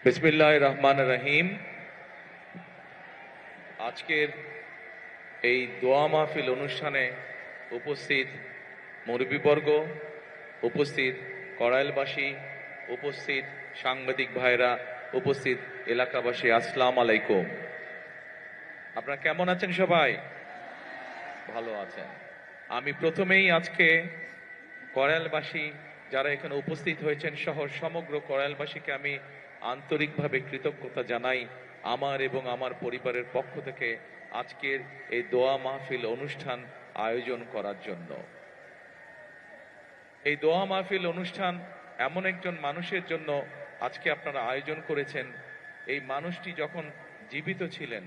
বিসমিল্লাহির রহমানির রহিম। আজকের এই দোয়া মাহফিল অনুষ্ঠানে উপস্থিত মুরব্বীবর্গ, উপস্থিত কড়াইলবাসী, উপস্থিত সাংবাদিক ভাইরা, উপস্থিত এলাকাবাসী, আসসালামু আলাইকুম। আপনারা কেমন আছেন? সবাই ভালো আছেন? আমি প্রথমেই আজকে কড়াইলবাসী যারা এখানে উপস্থিত হয়েছেন সহ সমগ্র কড়াইলবাসীকে আমি আন্তরিকভাবে কৃতজ্ঞতা জানাই আমার এবং আমার পরিবারের পক্ষ থেকে আজকের এই দোয়া মাহফিল অনুষ্ঠান আয়োজন করার জন্য। এই দোয়া মাহফিল অনুষ্ঠান এমন একজন মানুষের জন্য আজকে আপনারা আয়োজন করেছেন। এই মানুষটি যখন জীবিত ছিলেন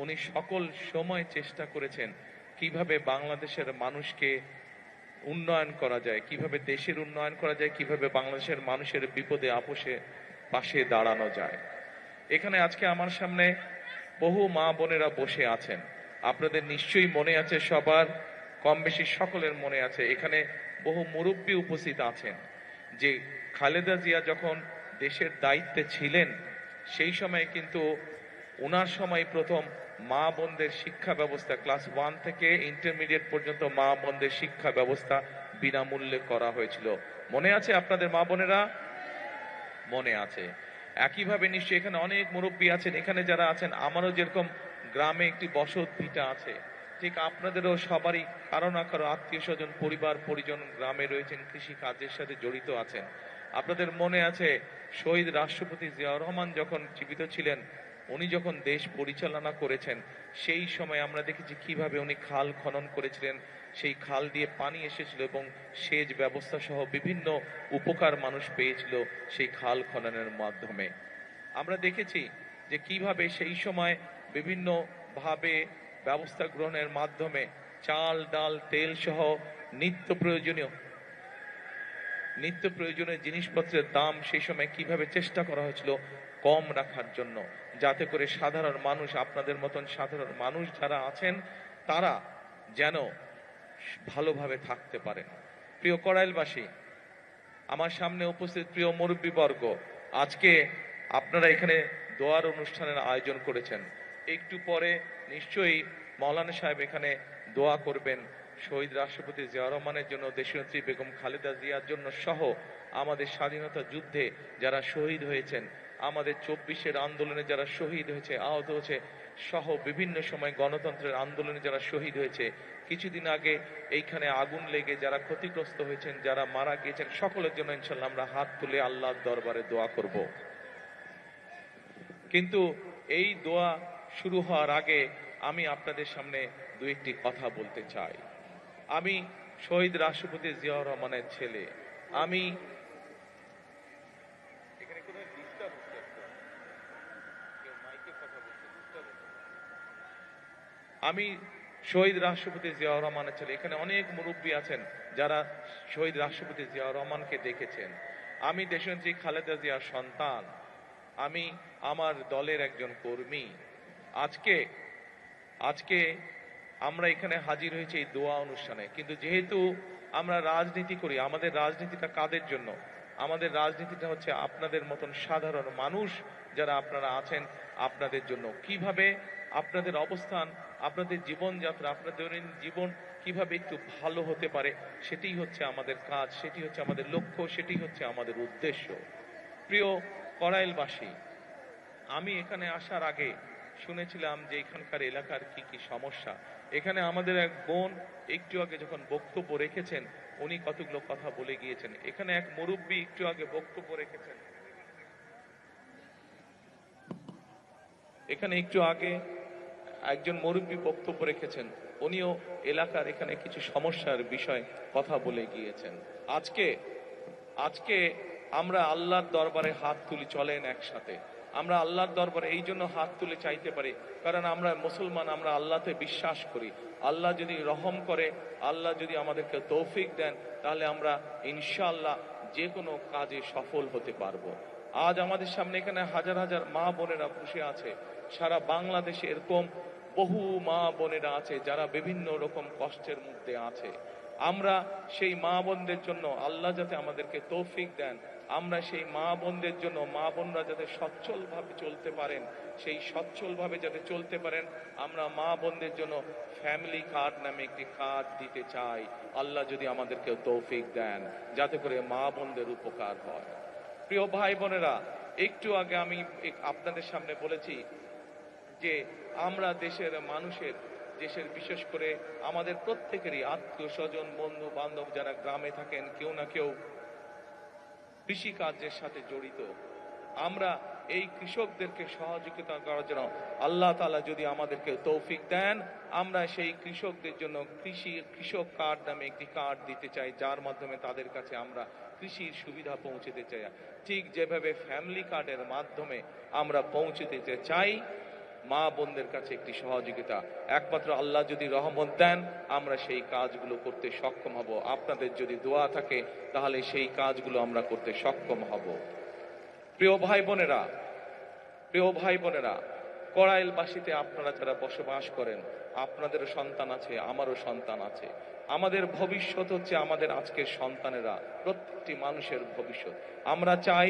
উনি সকল সময় চেষ্টা করেছেন কিভাবে বাংলাদেশের মানুষকে উন্নয়ন করা যায়, কিভাবে দেশের উন্নয়ন করা যায়, কিভাবে বাংলাদেশের মানুষের বিপদে আপোষে পাশে দাঁড়ানো যায়। এখানে আজকে আমার সামনে বহু মা বোনেরা বসে আছেন। আপনাদের নিশ্চয়ই মনে আছে, সবার কম বেশি সকলের মনে আছে, এখানে বহু মুরব্বী উপস্থিত আছেন যে খালেদা জিয়া যখন দেশের দায়িত্বে ছিলেন সেই সময় কিন্তু ওনার সময় প্রথম মা বোনদের শিক্ষা ব্যবস্থা ক্লাস 1 থেকে ইন্টারমিডিয়েট পর্যন্ত মা বোনদের শিক্ষা ব্যবস্থা বিনামূল্যে করা হয়েছিল। মনে আছে আপনাদের মা বোনেরা? মনে আছে। একইভাবে নিশ্চয়ই এখানে অনেক মুরব্বী আছেন, এখানে যারা আছেন আমারও যেরকম গ্রামে একটি বসত ভিটা আছে, ঠিক আপনাদেরও সবারই কারো না কারো আত্মীয় স্বজন, পরিবার পরিজন গ্রামে রয়েছেন, কৃষি কাজের সাথে জড়িত আছেন। আপনাদের মনে আছে শহীদ রাষ্ট্রপতি জিয়াউর রহমান যখন জীবিত ছিলেন, উনি যখন দেশ পরিচালনা করেছেন সেই সময় আমরা দেখেছি কিভাবে উনি খাল খনন করেছিলেন, সেই খাল দিয়ে পানি এসেছিল এবং সেচ ব্যবস্থা সহ বিভিন্ন উপকার মানুষ পেয়েছিল সেই খাল খননের মাধ্যমে। আমরা দেখেছি যে কিভাবে সেই সময় বিভিন্ন ভাবে ব্যবস্থা গ্রহণের মাধ্যমে চাল ডাল তেল সহ নিত্য প্রয়োজনীয় জিনিসপত্রের দাম সেই সময় কিভাবে চেষ্টা করা হয়েছিল কম রাখার জন্য, যাতে করে সাধারণ মানুষ, আপনাদের মতন সাধারণ মানুষ যারা আছেন তারা যেন ভালোভাবে থাকতে পারেন। প্রিয় কড়াইলবাসী, আমার সামনে উপস্থিত প্রিয় মুরব্বীবর্গ, আজকে আপনারা এখানে দোয়ার অনুষ্ঠানের আয়োজন করেছেন। একটু পরে নিশ্চয়ই মৌলানা সাহেব এখানে দোয়া করবেন শহীদ রাষ্ট্রপতি জিয়াউর রহমানের জন্য, দেশনেত্রী বেগম খালেদা জিয়ার জন্য সহ আমাদের স্বাধীনতা যুদ্ধে যারা শহীদ হয়েছেন, আমাদের 24-এর আন্দোলনে যারা শহীদ হয়েছে, আহত হয়েছে, সহ বিভিন্ন সময় গণতন্ত্রের আন্দোলনে যারা শহীদ হয়েছে, কিছুদিন আগে এইখানে আগুন লেগে যারা ক্ষতিগ্রস্ত হয়েছেন, যারা মারা গিয়েছেন, সকলের জন্য ইনশাল্লাহ আমরা হাত তুলে আল্লাহর দরবারে দোয়া করব। কিন্তু এই দোয়া শুরু হওয়ার আগে আমি আপনাদের সামনে দু একটি কথা বলতে চাই। আমি শহীদ রাষ্ট্রপতি জিয়াউর রহমানের ছেলে। আমি শহীদ রাষ্ট্রপতি জিয়াউর রহমানের ছেলে। এখানে অনেক মুরব্বী আছেন যারা শহীদ রাষ্ট্রপতি জিয়াউর রহমানকে দেখেছেন। আমি দেশনেত্রী খালেদা জিয়ার সন্তান। আমি আমার দলের একজন কর্মী। আজকে আজকে আমরা এখানে হাজির হয়েছি এই দোয়া অনুষ্ঠানে, কিন্তু যেহেতু আমরা রাজনীতি করি, আমাদের রাজনীতিটা কাদের জন্য? আমাদের রাজনীতিটা হচ্ছে আপনাদের মতন সাধারণ মানুষ যারা আপনারা আছেন, আপনাদের জন্য। কিভাবে আপনাদের অবস্থান, আপনাদের জীবনযাত্রা, আপনাদের দৈনন্দিন জীবন কিভাবে একটু ভালো হতে পারে, সেটাই হচ্ছে আমাদের কাজ, সেটি হচ্ছে আমাদের লক্ষ্য, সেটি হচ্ছে আমাদের উদ্দেশ্য। প্রিয় কড়াইলবাসী, আমি এখানে আসার আগে শুনেছিলাম যে এখানকার এলাকার কি কি সমস্যা। এখানে আমাদের এক বোন একটু আগে যখন বক্তব্য রেখেছেন উনি কতগুলো কথা বলে গিয়েছেন। এখানে এক মুরব্বী একটু আগে বক্তব্য রেখেছেন, এখানে একটু আগে একজন মুরব্বী বক্তব্য রেখেছেন, উনিও এলাকার এখানে কিছু সমস্যার বিষয় কথা বলে গিয়েছেন। আজকে আজকে আমরা আল্লাহর দরবারে হাত তুলি, চলেন একসাথে। আমরা আল্লাহর দরবারে এই জন্য হাত তুলে চাইতে পারি কারণ আমরা মুসলমান, আমরা আল্লাহতে বিশ্বাস করি। আল্লাহ যদি রহম করে, আল্লাহ যদি আমাদেরকে তৌফিক দেন, তাহলে আমরা ইনশাআল্লাহ যে কোনো কাজে সফল হতে পারবো। আজ আমাদের সামনে এখানে হাজার হাজার মা বোনেরা বসে আছে। সারা বাংলাদেশে এরকম বহু মা বোনেরা আছে যারা বিভিন্ন রকম কষ্টের মধ্যে আছে। আমরা সেই মা বোনদের জন্য আল্লাহ যাতে আমাদেরকে তৌফিক দেন, আমরা সেই মা বোনদের জন্য, মা বোনরা যাতে সচ্ছলভাবে চলতে পারেন, সেই সচ্ছলভাবে যাতে চলতে পারেন, আমরা মা বোনদের জন্য ফ্যামিলি কার্ড নামে একটি কার্ড দিতে চাই। আল্লাহ যদি আমাদেরকে তৌফিক দেন, যাতে করে মা বোনদের উপকার হয়। প্রিয় ভাই বোনেরা, একটু আগে আমি আপনাদের সামনে বলেছি যে আমরা দেশের মানুষের, দেশের বিশেষ করে আমাদের প্রত্যেকেরই আত্মীয় স্বজন, বন্ধু বান্ধব যারা গ্রামে থাকেন, কেউ না কেউ কৃষি কার্যের সাথে জড়িত। আমরা এই কৃষকদেরকে সহযোগিতা করার জন্য আল্লাহ তাআলা যদি আমাদেরকে তৌফিক দেন, আমরা সেই কৃষকদের জন্য কৃষক কার্ড নামে একটি কার্ড দিতে চাই, যার মাধ্যমে তাদের কাছে আমরা কৃষির সুবিধা পৌঁছে দিতে চাই। ঠিক যেভাবে ফ্যামিলি কার্ডের মাধ্যমে আমরা পৌঁছে দিতে চাই মা বোনদের কাছে একটি সহযোগিতা, একমাত্র আল্লাহ যদি রহমত দেন আমরা সেই কাজগুলো করতে সক্ষম হব। আপনাদের যদি দোয়া থাকে তাহলে সেই কাজগুলো আমরা করতে সক্ষম হব। প্রিয় ভাই বোনেরা, প্রিয় ভাই বোনেরা, কড়াইলবাসীতে আপনারা যারা বসবাস করেন, আপনাদেরও সন্তান আছে, আমারও সন্তান আছে। আমাদের ভবিষ্যৎ হচ্ছে আমাদের আজকের সন্তানেরা, প্রত্যেকটি মানুষের ভবিষ্যৎ। আমরা চাই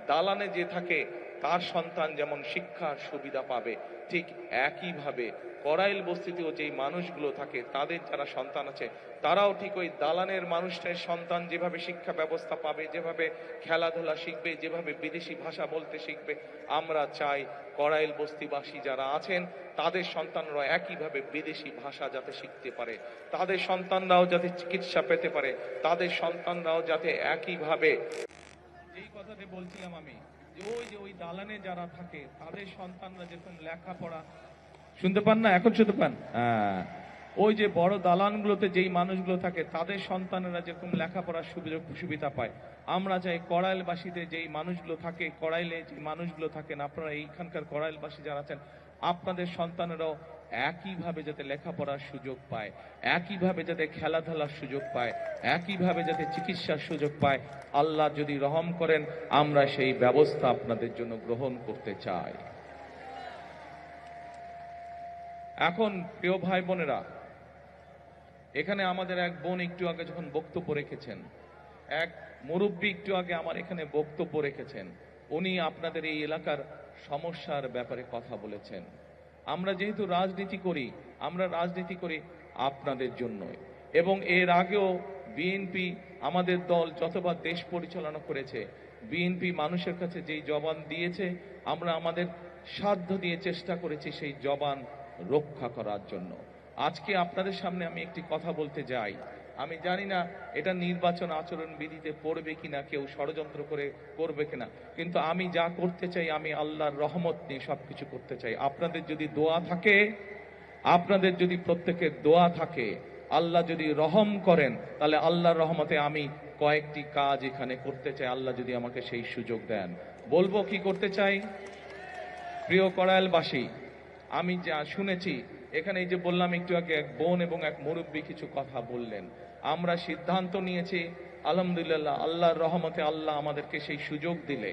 দালানে যে থাকে তার সন্তান যেমন শিক্ষার সুবিধা পাবে, ঠিক একইভাবে কড়াইল বস্তিতেও যেই মানুষগুলো থাকে তাদের যারা সন্তান আছে তারাও ঠিক ওই দালানের মানুষটার সন্তান যেভাবে শিক্ষা ব্যবস্থা পাবে, যেভাবে খেলাধুলা শিখবে, যেভাবে বিদেশি ভাষা বলতে শিখবে, আমরা চাই কড়াইল বস্তিবাসী যারা আছেন তাদের সন্তানরা একইভাবে বিদেশি ভাষা যাতে শিখতে পারে, তাদের সন্তানরাও যাতে চিকিৎসা পেতে পারে, তাদের সন্তানরাও যাতে একইভাবে, যেই কথাটি বলছিলাম আমি, যে ওই দালানে যারা থাকে তাদের সন্তানরা যেরকম লেখাপড়া, শুনতে পান না এখন? শুনতে পান? ওই যে বড় দালানগুলোতে যেই মানুষগুলো থাকে তাদের সন্তানেরা যেরকম লেখাপড়ার সুবিধা পায়, আমরা চাই কড়াইলবাসীতে যেই মানুষগুলো থাকে, কড়াইলে যে মানুষগুলো থাকেন, আপনারা এইখানকার কড়াইলবাসী যারা আছেন, আপনাদের সন্তানেরাও একইভাবে যাতে লেখাপড়ার সুযোগ পায়, একইভাবে যাতে খেলাধুলার সুযোগ পায়, একইভাবে যাতে চিকিৎসার সুযোগ পায়, আল্লাহ যদি রহম করেন আমরা সেই ব্যবস্থা আপনাদের জন্য গ্রহণ করতে চাই। এখন প্রিয় ভাই বোনেরা, এখানে আমাদের এক বোন একটু আগে যখন বক্তব্য রেখেছেন, এক মুরব্বী একটু আগে আমার এখানে বক্তব্য রেখেছেন, উনি আপনাদের এই এলাকার সমস্যার ব্যাপারে কথা বলেছেন। আমরা যেহেতু রাজনীতি করি, আমরা রাজনীতি করি আপনাদের জন্যই, এবং এর আগেও বিএনপি আমাদের দল যতবার দেশ পরিচালনা করেছে, বিএনপি মানুষের কাছে যেই জবান দিয়েছে আমরা আমাদের সাধ্য দিয়ে চেষ্টা করেছি সেই জবান রক্ষা করার জন্য। আজকে আপনাদের সামনে আমি একটি কথা বলতে যাই, আমি জানি না এটা নির্বাচন আচরণ বিধিতে পড়বে কিনা, কেউ ষড়যন্ত্র করে করবে কিনা, কিন্তু আমি যা করতে চাই আমি আল্লাহর রহমত নিয়ে সবকিছু করতে চাই। আপনাদের যদি দোয়া থাকে, আপনাদের যদি প্রত্যেকের দোয়া থাকে, আল্লাহ যদি রহম করেন, তাহলে আল্লাহর রহমতে আমি কয়েকটি কাজ এখানে করতে চাই, আল্লাহ যদি আমাকে সেই সুযোগ দেন। বলবো কি করতে চাই? প্রিয় কড়াইলবাসী, আমি যা শুনেছি এখানে, এই যে বললাম একটু আগে এক বোন এবং এক মুরব্বী কিছু কথা বললেন, আমরা সিদ্ধান্ত নিয়েছি আলহামদুলিল্লাহ, আল্লাহর রহমতে আল্লাহ আমাদেরকে সেই সুযোগ দিলে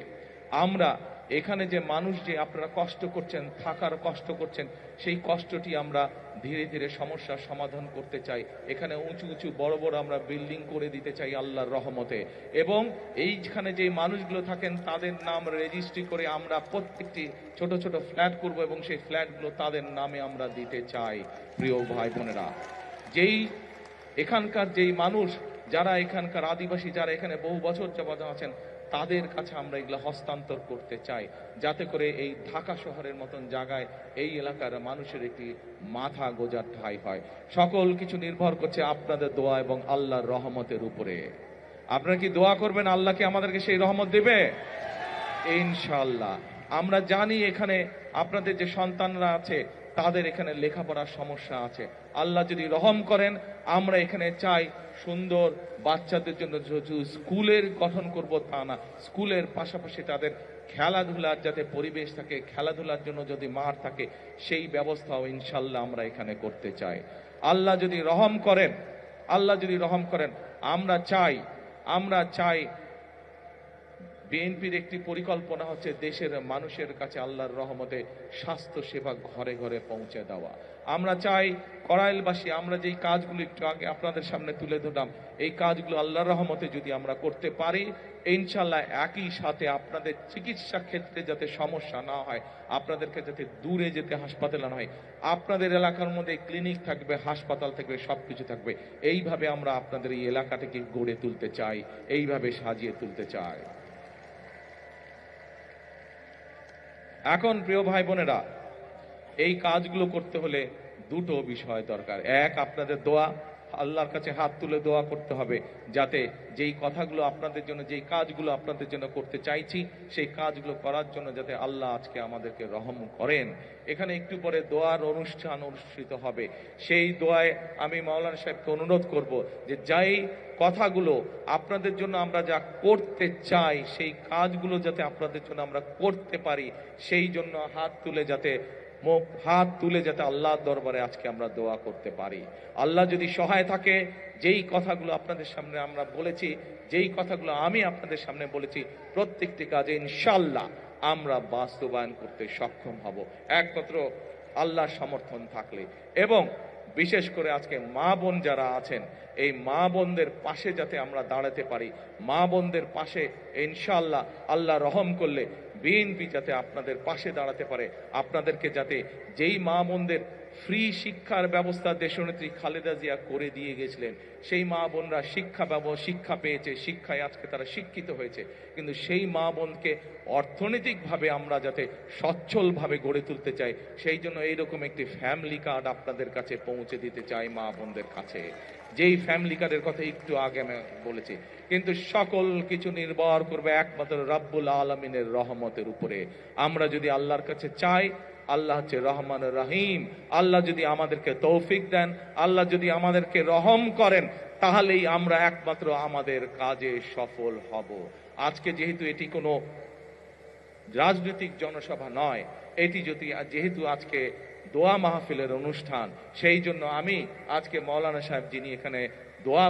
আমরা এখানে যে মানুষ যে আপনারা কষ্ট করছেন, থাকার কষ্ট করছেন, সেই কষ্টটি আমরা ধীরে ধীরে সমস্যার সমাধান করতে চাই। এখানে উঁচু উঁচু বড় বড় আমরা বিল্ডিং করে দিতে চাই আল্লাহর রহমতে, এবং এইখানে যে মানুষগুলো থাকেন তাদের নাম রেজিস্ট্রি করে আমরা প্রত্যেকটি ছোট ছোট ফ্ল্যাট করব এবং সেই ফ্ল্যাটগুলো তাদের নামে আমরা দিতে চাই। প্রিয় ভাই বোনেরা, যেই এখানকার যেই মানুষ যারা এখানকার আদিবাসী, যারা এখানে বহু বছর যাবত আছেন, তাদের কাছে আমরা এগুলো হস্তান্তর করতে চাই, যাতে করে এই ঢাকা শহরের মতন জায়গায় এই এলাকার মানুষের একটি মাথা গোজার ঠাঁই হয়। সকল কিছু নির্ভর করছে আপনাদের দোয়া এবং আল্লাহর রহমতের উপরে। আপনারা কি দোয়া করবেন আল্লাহ কি আমাদেরকে সেই রহমত দেবে? ইনশাআল্লাহ। আমরা জানি এখানে আপনাদের যে সন্তানরা আছে তাদের এখানে লেখাপড়ার সমস্যা আছে, আল্লাহ যদি রহম করেন আমরা এখানে চাই সুন্দর বাচ্চাদের জন্য স্কুলের গঠন করব তা না, স্কুলের পাশাপাশি তাদের খেলাধুলার যাতে পরিবেশ থাকে, খেলাধুলার জন্য যদি মাঠ থাকে, সেই ব্যবস্থাও ইনশাল্লাহ আমরা এখানে করতে চাই। আল্লাহ যদি রহম করেন, আল্লাহ যদি রহম করেন, আমরা চাই বিএনপির একটি পরিকল্পনা হচ্ছে দেশের মানুষের কাছে আল্লাহর রহমতে স্বাস্থ্য সেবা ঘরে ঘরে পৌঁছে দেওয়া। আমরা চাই কড়াইলবাসী, আমরা যেই কাজগুলো একটু আগে আপনাদের সামনে তুলে ধরলাম, এই কাজগুলো আল্লাহর রহমতে যদি আমরা করতে পারি, ইনশাল্লাহ একই সাথে আপনাদের চিকিৎসা ক্ষেত্রে যাতে সমস্যা না হয়, আপনাদেরকে যাতে দূরে যেতে হাসপাতালে না হয়, আপনাদের এলাকার মধ্যে ক্লিনিক থাকবে, হাসপাতাল থাকবে, সবকিছু থাকবে। এইভাবে আমরা আপনাদের এই এলাকাটাকে গড়ে তুলতে চাই, এইভাবে সাজিয়ে তুলতে চাই। এখন প্রিয় ভাই বোনেরা, এই কাজগুলো করতে হলে দুটো বিষয় দরকার। এক, আপনাদের দোয়া, আল্লাহর কাছে হাত তুলে দোয়া করতে হবে যাতে যেই কথাগুলো আপনাদের জন্য, যেই কাজগুলো আপনাদের জন্য করতে চাইছি, সেই কাজগুলো করার জন্য যাতে আল্লাহ আজকে আমাদেরকে রহম করেন। এখানে একটু পরে দোয়ার অনুষ্ঠান অনুষ্ঠিত হবে। সেই দোয়ায় আমি মাওলানা সাহেবকে অনুরোধ করব যে যেই কথাগুলো আপনাদের জন্য আমরা যা করতে চাই, সেই কাজগুলো যাতে আপনাদের জন্য আমরা করতে পারি, সেই জন্য হাত তুলে যাতে আল্লাহর দরবারে আজকে আমরা দোয়া করতে পারি। আল্লাহ যদি সহায় থাকে, যেই কথাগুলো আপনাদের সামনে আমরা বলেছি, যেই কথাগুলো আমি আপনাদের সামনে বলেছি, প্রত্যেকটি কাজে ইনশাআল্লাহ আমরা বাস্তবায়ন করতে সক্ষম হব একমাত্র আল্লাহর সমর্থন থাকলে। এবং বিশেষ করে আজকে মা বোন যারা আছেন, এই মা বোনদের পাশে যাতে আমরা দাঁড়াতে পারি, মা বোনদের পাশে ইনশাআল্লাহ আল্লাহ রহম করলে বিএনপি যাতে আপনাদের পাশে দাঁড়াতে পারে, আপনাদেরকে যাতে যেই মা বোনদের ফ্রি শিক্ষার ব্যবস্থা দেশনেত্রী খালেদা জিয়া করে দিয়ে গেছিলেন, সেই মা বোনরা শিক্ষা পেয়েছে, শিক্ষায় আজকে তারা শিক্ষিত হয়েছে, কিন্তু সেই মা বোনকে অর্থনৈতিকভাবে আমরা যাতে সচ্ছলভাবে গড়ে তুলতে চাই, সেই জন্য এইরকম একটি ফ্যামিলি কার্ড আপনাদের কাছে পৌঁছে দিতে চাই মা বোনদের কাছে। যেই ফ্যামিলি কার্ডের কথা একটু আগে আমি বলেছি, কিন্তু সকল কিছু নির্ভর করবে একমাত্র রাব্বুল আলামিনের রহমতের উপরে। আমরা যদি আল্লাহর কাছে চাই, আল্লাহ হচ্ছে রহমান রহিম, আল্লাহ যদি আমাদেরকে তৌফিক দেন, আল্লাহ যদি আমাদেরকে রহম করেন, তাহলেই আমরা একমাত্র আমাদের কাজে সফল হব। আজকে যেহেতু এটি কোনো রাজনৈতিক জনসভা নয়, এটি যেহেতু আজকে দোয়া মাহফিলের অনুষ্ঠান, সেই জন্য আমি আজকে মাওলানা সাহেব যিনি এখানে দোয়া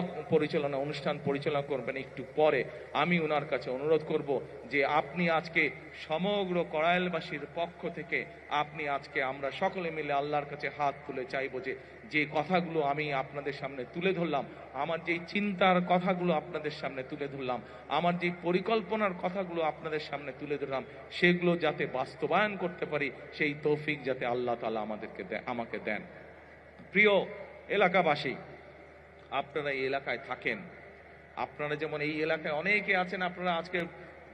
অনুষ্ঠান পরিচালনা করবেন একটু পরে, আমি ওনার কাছে অনুরোধ করব যে আপনি আজকে সমগ্র কড়াইলবাসীর পক্ষ থেকে আপনি আজকে আমরা সকলে মিলে আল্লাহর কাছে হাত তুলে চাইবো যে কথাগুলো আমি আপনাদের সামনে তুলে ধরলাম, আমার যেই চিন্তার কথাগুলো আপনাদের সামনে তুলে ধরলাম, আমার যেই পরিকল্পনার কথাগুলো আপনাদের সামনে তুলে ধরলাম, সেগুলো যাতে বাস্তবায়ন করতে পারি, সেই তৌফিক যাতে আল্লাহ তাআলা আমাকে দেন। প্রিয় এলাকাবাসী, আপনারা এই এলাকায় থাকেন, আপনারা যেমন এই এলাকায় অনেকে আছেন, আপনারা আজকে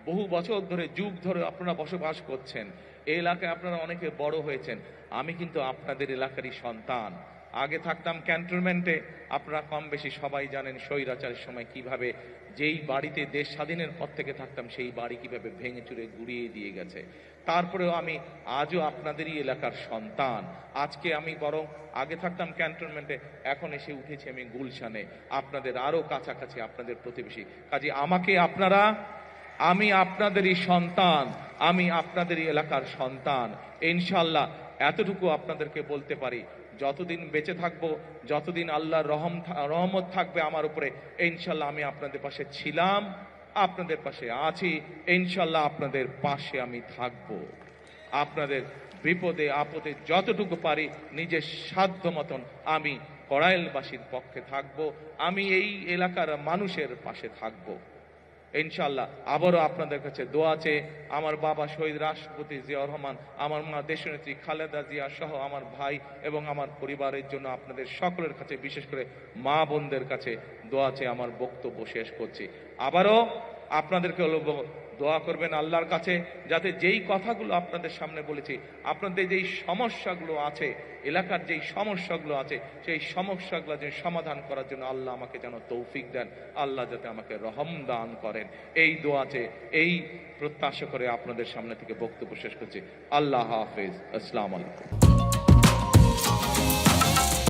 বহু বছর ধরে, যুগ ধরে আপনারা বসবাস করছেন, এই এলাকায় আপনারা অনেকে বড় হয়েছেন। আমি কিন্তু আপনাদের এলাকারই সন্তান। আগে থাকতাম ক্যান্টনমেন্টে, আপনারা কম বেশি সবাই জানেন স্বৈরাচারের সময় কিভাবে যেই বাড়িতে দেশ স্বাধীনের পর থেকে থাকতাম, সেই বাড়ি কিভাবে ভেঙে চুরে গুড়িয়ে দিয়ে গেছে। তারপরেও আমি আজও আপনাদেরই এলাকার সন্তান। আজকে আমি বরং আগে থাকতাম ক্যান্টনমেন্টে, এখন এসে উঠেছি আমি গুলশানে, আপনাদের আরো কাছাকাছি, আপনাদের প্রতিবেশী। কাজে আমি আপনাদেরই সন্তান, আমি আপনাদেরই এলাকার সন্তান। ইনশাআল্লাহ এতটুকু আপনাদেরকে বলতে পারি, যতদিন বেঁচে থাকবো, যতদিন আল্লাহর রহমত থাকবে আমার উপরে, ইনশাআল্লাহ আমি আপনাদের পাশে ছিলাম, আপনাদের পাশে আছি, ইনশাআল্লাহ আপনাদের পাশে আমি থাকব। আপনাদের বিপদে আপদে যতটুকু পারি নিজের সাধ্য মতন আমি কড়াইলবাসীর পক্ষে থাকব, আমি এই এলাকার মানুষের পাশে থাকব। ইনশাআল্লাহ আবারও আপনাদের কাছে দোয়া আছে। আমার বাবা শহীদ রাষ্ট্রপতি জিয়াউর রহমান, আমার মা দেশনেত্রী খালেদা জিয়া সহ আমার ভাই এবং আমার পরিবারের জন্য আপনাদের সকলের কাছে, বিশেষ করে মা বোনদের কাছে দোয়া আছে। আমার বক্তব্য শেষ করছি। আবারও আপনাদেরকে দোয়া করবেন আল্লাহর কাছে, যাতে যেই কথাগুলো আপনাদের সামনে বলেছি, আপনাদের যেই সমস্যাগুলো আছে, এলাকার যেই সমস্যাগুলো আছে, সেই সমস্যাগুলো যে সমাধান করার জন্য আল্লাহ আমাকে যেন তৌফিক দেন, আল্লাহ যাতে আমাকে রহম দান করেন, এই দোয়াতে এই প্রত্যাশা করে আপনাদের সামনে থেকে বক্তব্য শেষ করছি। আল্লাহ হাফেজ। আসসালামু আলাইকুম।